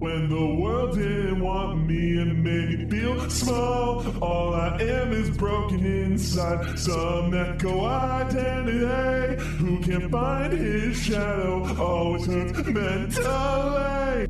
When the world didn't want me and made me feel small, all I am is broken inside. Some echo identity who can't find his shadow always hurts mentally.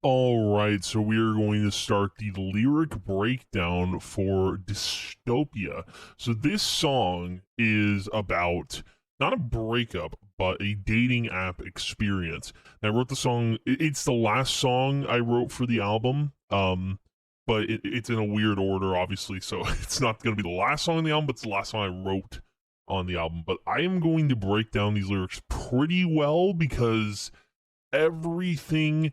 All right, so we are going to start the lyric breakdown for Dystopia. So this song is about not a breakup, but a dating app experience. And I wrote the song, it's the last song I wrote for the album, but it's in a weird order, obviously, so it's not going to be the last song on the album, but it's the last song I wrote on the album. But I am going to break down these lyrics pretty well because everything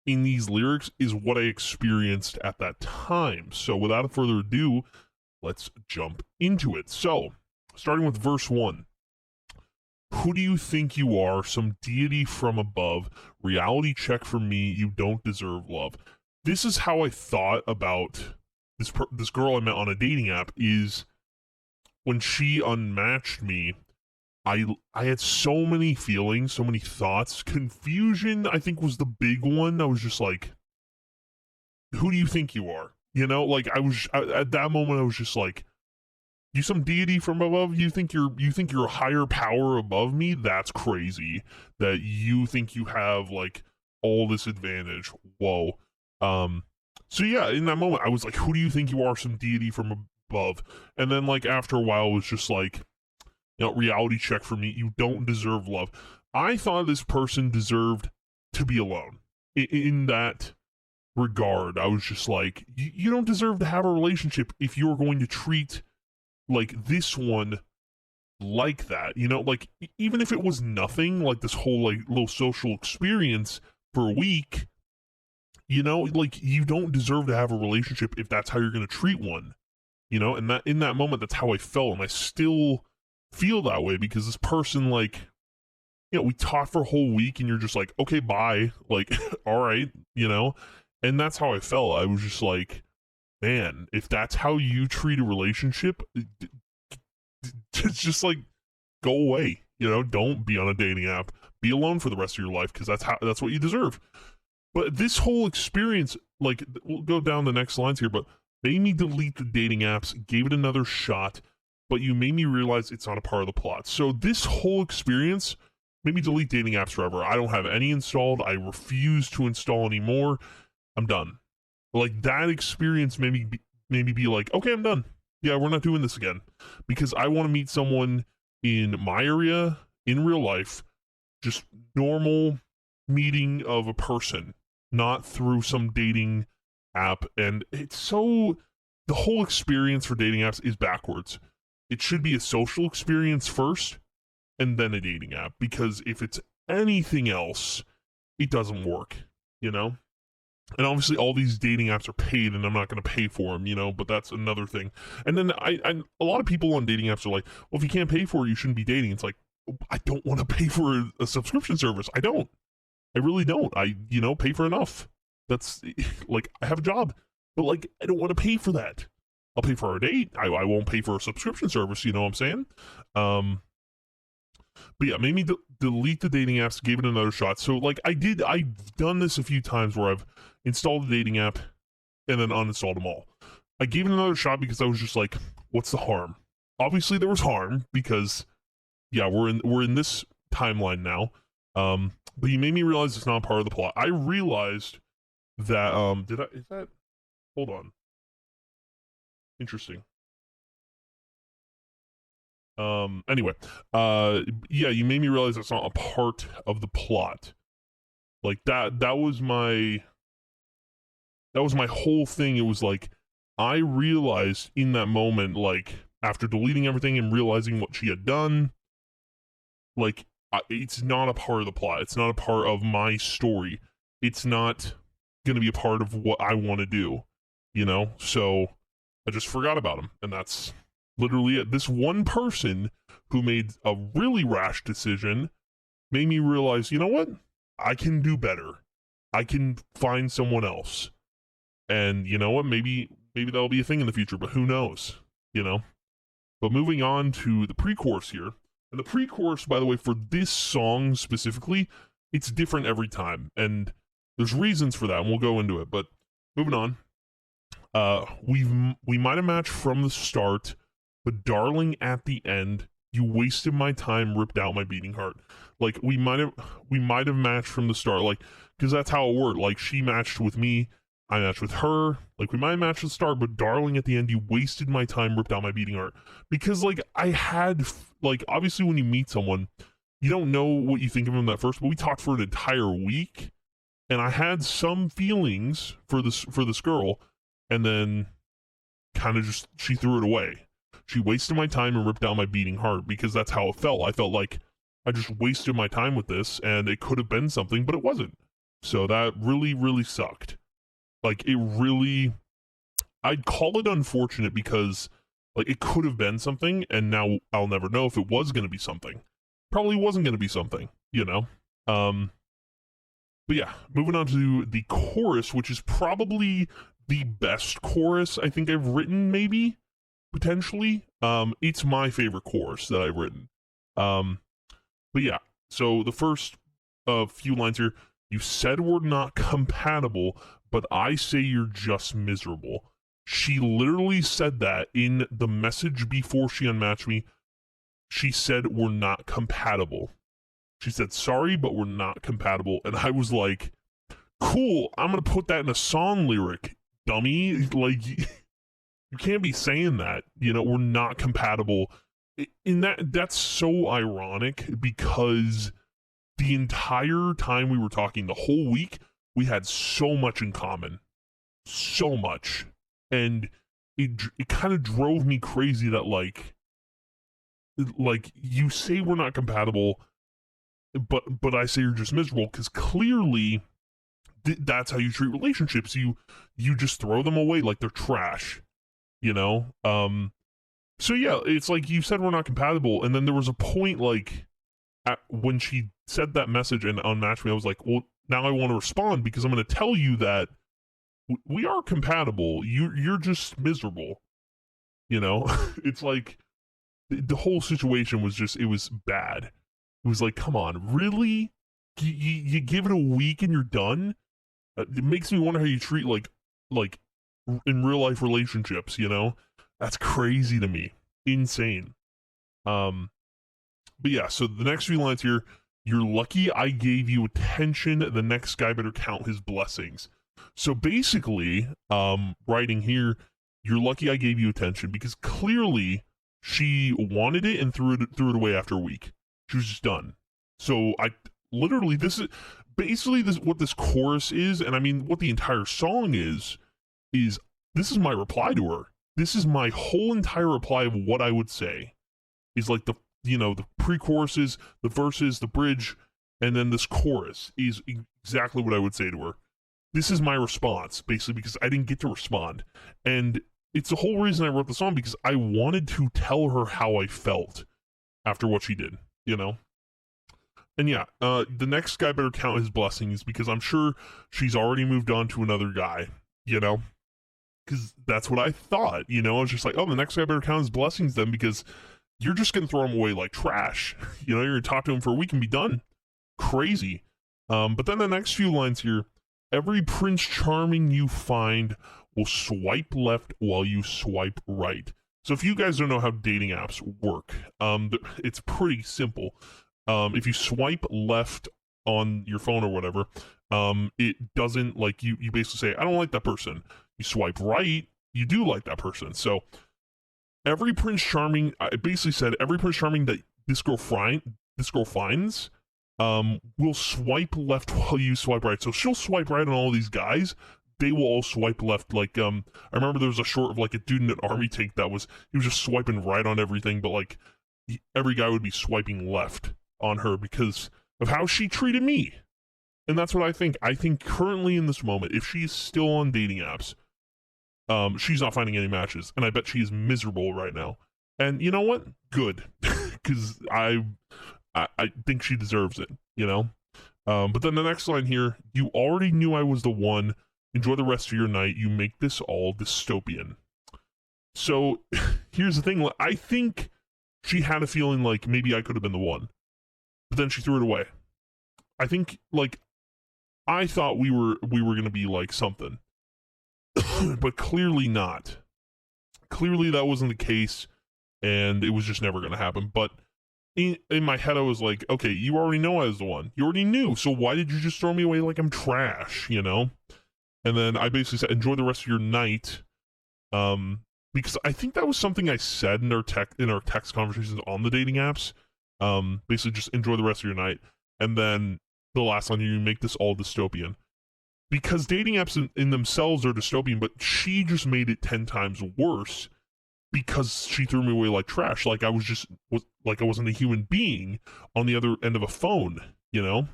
in these lyrics is what I experienced at that time. So without further ado, let's jump into it. So, starting with verse 1. Who do you think you are? Some deity from above. Reality check for me. You don't deserve love. This is how I thought about this girl I met on a dating app. Is when she unmatched me, I had so many feelings, so many thoughts. Confusion, I think, was the big one. I was just like, who do you think you are? You know, like at that moment I was just like, you some deity from above? You think you're a higher power above me? That's crazy. That you think you have like all this advantage. Whoa. So yeah, in that moment I was like, who do you think you are? Some deity from above. And then like after a while it was just like, you know, reality check for me. You don't deserve love. I thought this person deserved to be alone. In that regard, I was just like, you don't deserve to have a relationship if you're going to treat like this one like that. You know, like even if it was nothing, like this whole like little social experience for a week, you know, like you don't deserve to have a relationship if that's how you're going to treat one. You know, and that in that moment, that's how I felt, and I still feel that way because this person, like, you know, we talked for a whole week and you're just like, okay, bye, like, all right, you know. And that's how I felt. I was just like, man, if that's how you treat a relationship, it's just like, go away, you know. Don't be on a dating app, be alone for the rest of your life, because that's what you deserve. But this whole experience, like, we'll go down the next lines here, but made me delete the dating apps, gave it another shot, but you made me realize it's not a part of the plot. So this whole experience made me delete dating apps forever. I don't have any installed. I refuse to install anymore. I'm done. Like, that experience made me be like, okay, I'm done. Yeah, we're not doing this again. Because I want to meet someone in my area, in real life, just normal meeting of a person, not through some dating app. And it's so, the whole experience for dating apps is backwards. It should be a social experience first, and then a dating app. Because if it's anything else, it doesn't work, you know? And obviously all these dating apps are paid, and I'm not going to pay for them, you know? But that's another thing. And then a lot of people on dating apps are like, well, if you can't pay for it, you shouldn't be dating. It's like, I don't want to pay for a subscription service. I don't. I really don't. You know, pay for enough. That's, like, I have a job. But, like, I don't want to pay for that. I'll pay for our date. I won't pay for a subscription service, you know what I'm saying? But yeah, made me delete the dating apps, gave it another shot. So, like, I've done this a few times where I've installed the dating app and then uninstalled them all. I gave it another shot because I was just like, what's the harm? Obviously there was harm because, yeah, we're in this timeline now. But you made me realize it's not part of the plot. I realized that, hold on. Interesting. Anyway, yeah, you made me realize it's not a part of the plot. Like, that was my whole thing. It was like, I realized in that moment, like, after deleting everything and realizing what she had done, like, it's not a part of the plot. It's not a part of my story. It's not gonna be a part of what I want to do, you know? So I just forgot about him, and that's literally it. This one person who made a really rash decision made me realize, you know what? I can do better. I can find someone else. And you know what? Maybe that'll be a thing in the future, but who knows, you know? But moving on to the pre-chorus here, And the pre-chorus, by the way, for this song specifically, it's different every time, and there's reasons for that, and we'll go into it. But moving on, we might have matched from the start, but darling, at the end, you wasted my time, ripped out my beating heart. Like we might have matched from the start, like because that's how it worked. Like she matched with me, I matched with her. Like we might have matched at the start, but darling, at the end, you wasted my time, ripped out my beating heart. Because like I had like obviously when you meet someone, you don't know what you think of them at first, but we talked for an entire week, and I had some feelings for this girl, and then kind of just she threw it away. She wasted my time and ripped out my beating heart because that's how it felt. I felt like I just wasted my time with this, and it could have been something, but it wasn't. So that really, really sucked. Like it really, I'd call it unfortunate because like it could have been something, and now I'll never know if it was going to be something. Probably wasn't going to be something, you know? But yeah, moving on to the chorus, which is probably the best chorus I think I've written, maybe, potentially. It's my favorite chorus that I've written. But yeah, so the first few lines here, you said we're not compatible, but I say you're just miserable. She literally said that in the message before she unmatched me. She said we're not compatible. She said, sorry, but we're not compatible. And I was like, cool, I'm going to put that in a song lyric, dummy. Like, you can't be saying that, you know, we're not compatible. In that's so ironic because the entire time we were talking, the whole week, we had so much in common. So much. And it kind of drove me crazy that, like, you say we're not compatible, but I say you're just miserable, because clearly that's how you treat relationships. You just throw them away like they're trash, you know? So yeah, it's like you said we're not compatible, and then there was a point like when she said that message and unmatched me, I was like, well, now I want to respond because I'm going to tell you that we are compatible. You're just miserable, you know? It's like the whole situation was just, it was bad. It was like, come on, really? You give it a week and you're done? It makes me wonder how you treat like in real life relationships, you know? That's crazy to me. Insane. But yeah, so the next few lines here, you're lucky I gave you attention. The next guy better count his blessings. So basically, writing here, you're lucky I gave you attention, because clearly she wanted it and threw it away after a week. She was just done. So I literally, this is basically what this chorus is, and I mean what the entire song is this is my reply to her. This is my whole entire reply of what I would say. Is like the pre-choruses, the verses, the bridge, and then this chorus is exactly what I would say to her. This is my response, basically, because I didn't get to respond. And it's the whole reason I wrote the song, because I wanted to tell her how I felt after what she did, you know? And yeah, the next guy better count his blessings, because I'm sure she's already moved on to another guy, you know? Because that's what I thought, you know? I was just like, oh, the next guy better count his blessings then, because you're just going to throw him away like trash. You know, you're going to talk to him for a week and be done. Crazy. But then the next few lines here, every Prince Charming you find will swipe left while you swipe right. So if you guys don't know how dating apps work, it's pretty simple. If you swipe left on your phone or whatever, it doesn't, like, you basically say, I don't like that person. You swipe right, you do like that person. So every Prince Charming, I basically said, every Prince Charming that this girl finds, will swipe left while you swipe right. So she'll swipe right on all these guys. They will all swipe left. Like, I remember there was a short of like a dude in an army tank he was just swiping right on everything, but like every guy would be swiping left on her because of how she treated me. And that's what I think. I think currently in this moment, if she's still on dating apps, she's not finding any matches, and I bet she is miserable right now. And you know what? Good, because I think she deserves it, you know? But then the next line here, you already knew I was the one. Enjoy the rest of your night. You make this all dystopian. So here's the thing. I think she had a feeling like maybe I could have been the one, but then she threw it away. I think like I thought we were gonna be like something, but clearly not. Clearly that wasn't the case, and it was just never gonna happen. But in my head, I was like, okay, you already know I was the one. You already knew, so why did you just throw me away like I'm trash, you know? And then I basically said, enjoy the rest of your night, because I think that was something I said in our text conversations on the dating apps. Basically just enjoy the rest of your night, and then the last line, you make this all dystopian. Because dating apps in themselves are dystopian, but she just made it 10 times worse because she threw me away like trash. Like I wasn't a human being on the other end of a phone, you know?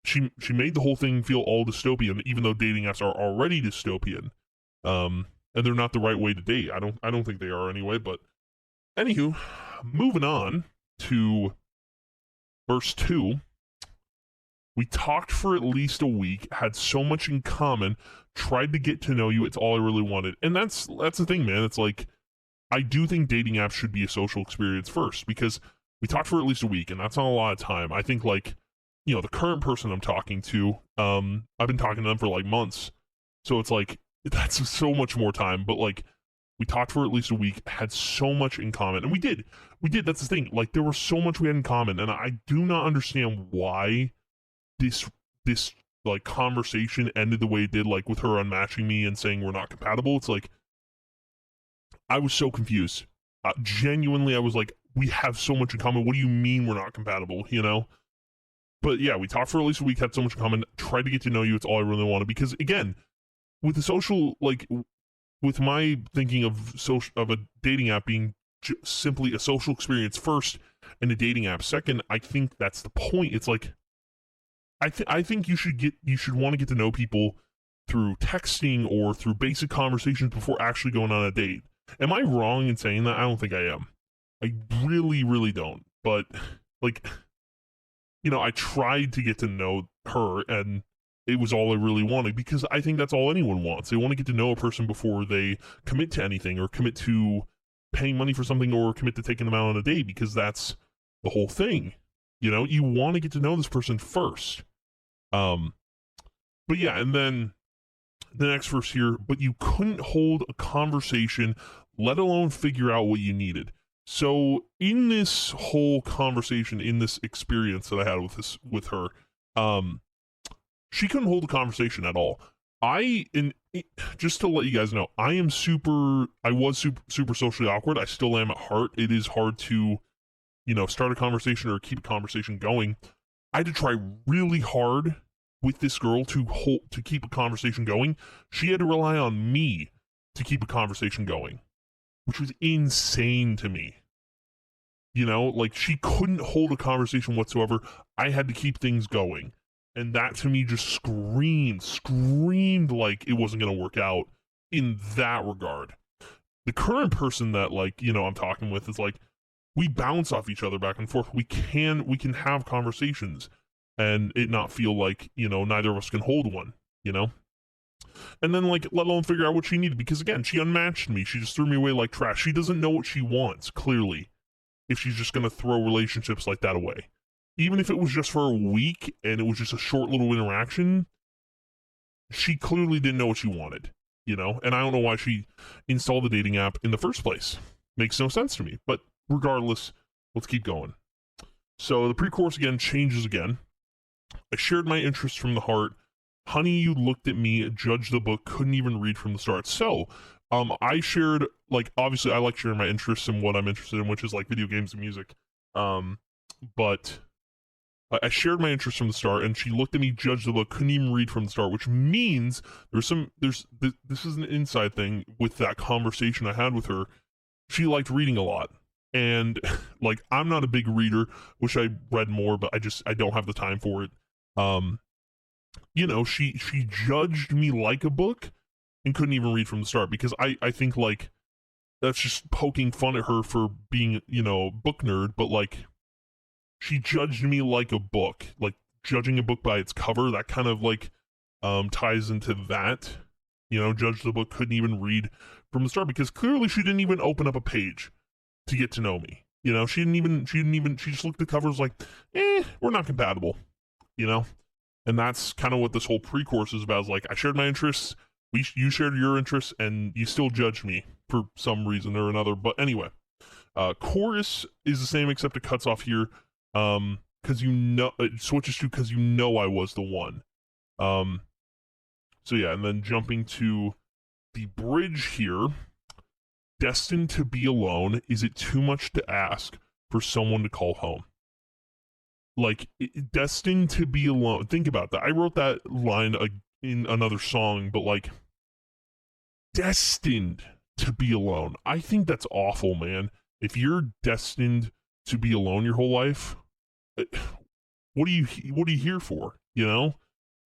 She made the whole thing feel all dystopian, even though dating apps are already dystopian. And they're not the right way to date. I don't think they are anyway, but anywho, moving on to verse 2. We talked for at least a week, had so much in common, tried to get to know you, it's all I really wanted. And that's the thing, man. It's like, I do think dating apps should be a social experience first, because we talked for at least a week, and that's not a lot of time. I think, like, you know, the current person I'm talking to, I've been talking to them for, like, months. So it's like, that's so much more time. But, like, we talked for at least a week, had so much in common. And we did, that's the thing. Like, there was so much we had in common, and I do not understand why this like conversation ended the way it did, like with her unmatching me and saying we're not compatible. It's like I was so confused. Genuinely, I was like, we have so much in common. What do you mean we're not compatible? You know? But yeah, we talked for at least a week, had so much in common, tried to get to know you. It's all I really wanted. Because again, with the social, like with my thinking of a dating app being simply a social experience first and a dating app second, I think that's the point. It's like, I think you should want to get to know people through texting or through basic conversations before actually going on a date. Am I wrong in saying that? I don't think I am. I really, really don't. But like, you know, I tried to get to know her, and it was all I really wanted, because I think that's all anyone wants. They want to get to know a person before they commit to anything, or commit to paying money for something, or commit to taking them out on a date, because that's the whole thing. You know, you want to get to know this person first. But yeah, and then the next verse here, but you couldn't hold a conversation, let alone figure out what you needed. So in this whole conversation, in this experience that I had with her, she couldn't hold a conversation at all. Just to let you guys know, I was super socially awkward. I still am at heart. It is hard to, you know, start a conversation or keep a conversation going. I had to try really hard with this girl to keep a conversation going. She had to rely on me to keep a conversation going, which was insane to me. You know, like, she couldn't hold a conversation whatsoever. I had to keep things going. And that to me just screamed like it wasn't going to work out in that regard. The current person that, like, you know, I'm talking with is like, we bounce off each other back and forth. We can have conversations and it not feel like, you know, neither of us can hold one, you know? And then, like, let alone figure out what she needed, because again, she unmatched me. She just threw me away like trash. She doesn't know what she wants, clearly, if she's just going to throw relationships like that away. Even if it was just for a week and it was just a short little interaction, she clearly didn't know what she wanted, you know? And I don't know why she installed the dating app in the first place. Makes no sense to me. But regardless, let's keep going. So the pre-chorus again changes again. I shared my interests from the heart. Honey, you looked at me, judged the book, couldn't even read from the start. So, I shared, like, obviously I like sharing my interests and what I'm interested in, which is like video games and music. But I shared my interests from the start, and she looked at me, judged the book, couldn't even read from the start, which means this is an inside thing with that conversation I had with her. She liked reading a lot. And like, I'm not a big reader, wish I read more, but I don't have the time for it. You know, she judged me like a book and couldn't even read from the start, because I think, like, that's just poking fun at her for being, you know, book nerd. But like, she judged me like a book, like judging a book by its cover. That kind of like ties into that, you know, judged the book, couldn't even read from the start, because clearly she didn't even open up a page to get to know me. You know, she just looked at the covers like, we're not compatible, you know? And that's kind of what this whole pre-course is about. Is like, I shared my interests, you shared your interests, and you still judged me for some reason or another. But anyway, chorus is the same except it cuts off here, because you know it switches to because you know I was the one. So yeah, and then jumping to the bridge here. Destined to be alone, is it too much to ask for someone to call home? Like, destined to be alone. Think about that. I wrote that line in another song, but like, destined to be alone. I think that's awful, man. If you're destined to be alone your whole life, what are you here for? You know?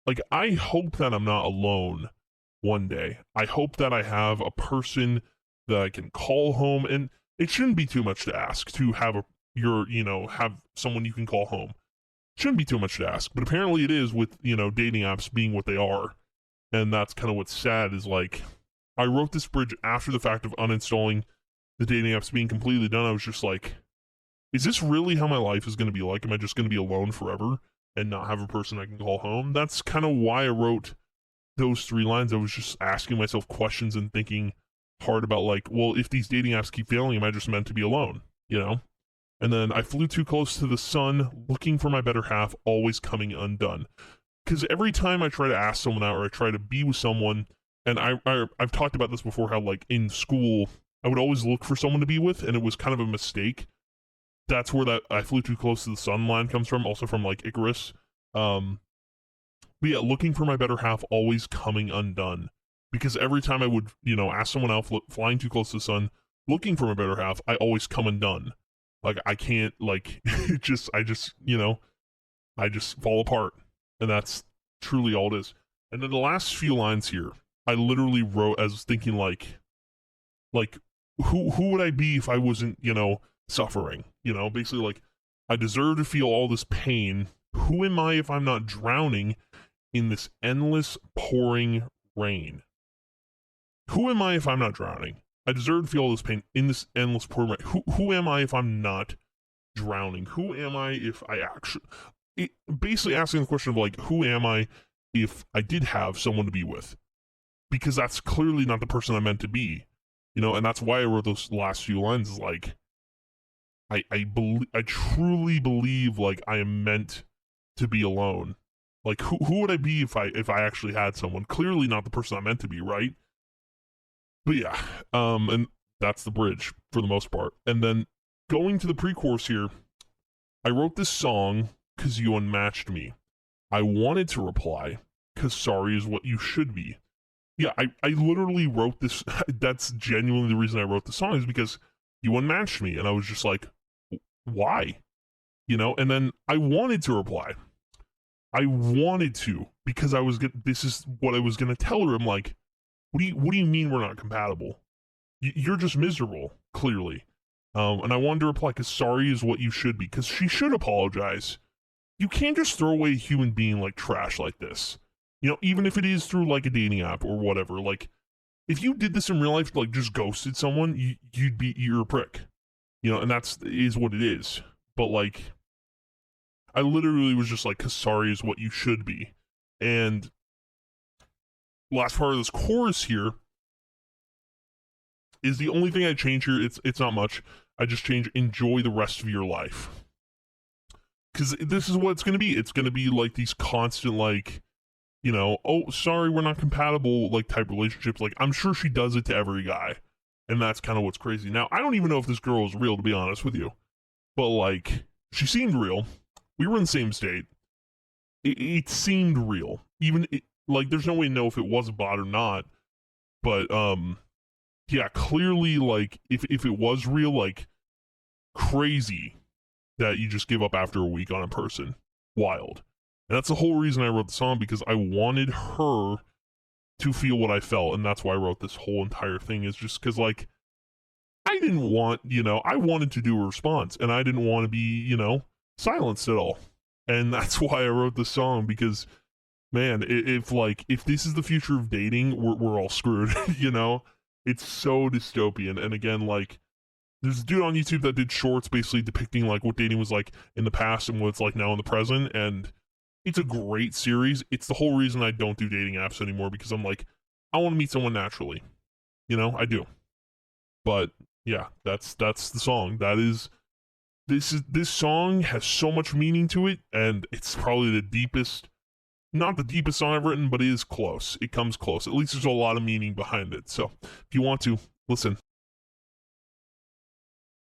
Like, I hope that I'm not alone one day. I hope that I have a person that I can call home, and it shouldn't be too much to ask to have have someone you can call home. It shouldn't be too much to ask, but apparently it is with, dating apps being what they are. And that's kind of what's sad is like, I wrote this bridge after the fact of uninstalling the dating apps being completely done. I was just like, is this really how my life is going to be like? Am I just going to be alone forever and not have a person I can call home? That's kind of why I wrote those 3 lines. I was just asking myself questions and thinking hard about like, well, if these dating apps keep failing, am I just meant to be alone? And then I flew too close to the sun, looking for my better half, always coming undone. Because every time I try to ask someone out or I try to be with someone, and I've talked about this before, how like in school I would always look for someone to be with, and it was kind of a mistake. That's where that I flew too close to the sun line comes from, also from like Icarus. But yeah, looking for my better half, always coming undone. Because every time I would, ask someone out, flying too close to the sun, looking for my better half, I always come undone. Like, I can't, like, I just fall apart. And that's truly all it is. And then the last few lines here, I literally wrote as thinking, like, who would I be if I wasn't, suffering? Basically, like, I deserve to feel all this pain. Who am I if I'm not drowning in this endless pouring rain? Who am I if I'm not drowning? I deserve to feel all this pain in this endless pouring rain. Who am I if I'm not drowning? Who am I if I actually... basically asking the question of, like, who am I if I did have someone to be with? Because that's clearly not the person I'm meant to be. And that's why I wrote those last few lines, is like, I truly believe, like, I am meant to be alone. Like, who would I be if I actually had someone? Clearly not the person I'm meant to be, right? But yeah, and that's the bridge for the most part. And then going to the pre-chorus here, I wrote this song because you unmatched me. I wanted to reply because sorry is what you should be. Yeah, I literally wrote this. That's genuinely the reason I wrote the song, is because you unmatched me. And I was just like, why? And then I wanted to reply. I wanted to, because this is what I was going to tell her. I'm like, what do you mean we're not compatible? You're just miserable, clearly. And I wanted to reply, because sorry is what you should be, because she should apologize. You can't just throw away a human being like trash like this. Even if it is through like a dating app or whatever. Like, if you did this in real life, like just ghosted someone, you're a prick. And is what it is. But like, I literally was just like, because sorry is what you should be. And last part of this chorus here is the only thing I change here. It's not much. I just change enjoy the rest of your life. Because this is what it's going to be. It's going to be like these constant, like, oh, sorry, we're not compatible, like, type relationships. Like, I'm sure she does it to every guy. And that's kind of what's crazy. Now, I don't even know if this girl is real, to be honest with you. But, like, she seemed real. We were in the same state. It seemed real. Like, there's no way to know if it was a bot or not. But, yeah, clearly, like, if it was real, like, crazy that you just give up after a week on a person. Wild. And that's the whole reason I wrote the song, because I wanted her to feel what I felt, and that's why I wrote this whole entire thing, is just because, like, I didn't want, I wanted to do a response, and I didn't want to be, silenced at all. And that's why I wrote the song, because, man, if this is the future of dating, we're all screwed, It's so dystopian. And again, like, there's a dude on YouTube that did shorts basically depicting like what dating was like in the past and what it's like now in the present, and it's a great series. It's the whole reason I don't do dating apps anymore, because I'm like, I want to meet someone naturally. I do. But yeah, that's the song. This song has so much meaning to it, and it's probably the deepest, not the deepest song I've written, but it is close. It comes close. At least there's a lot of meaning behind it. So if you want to listen,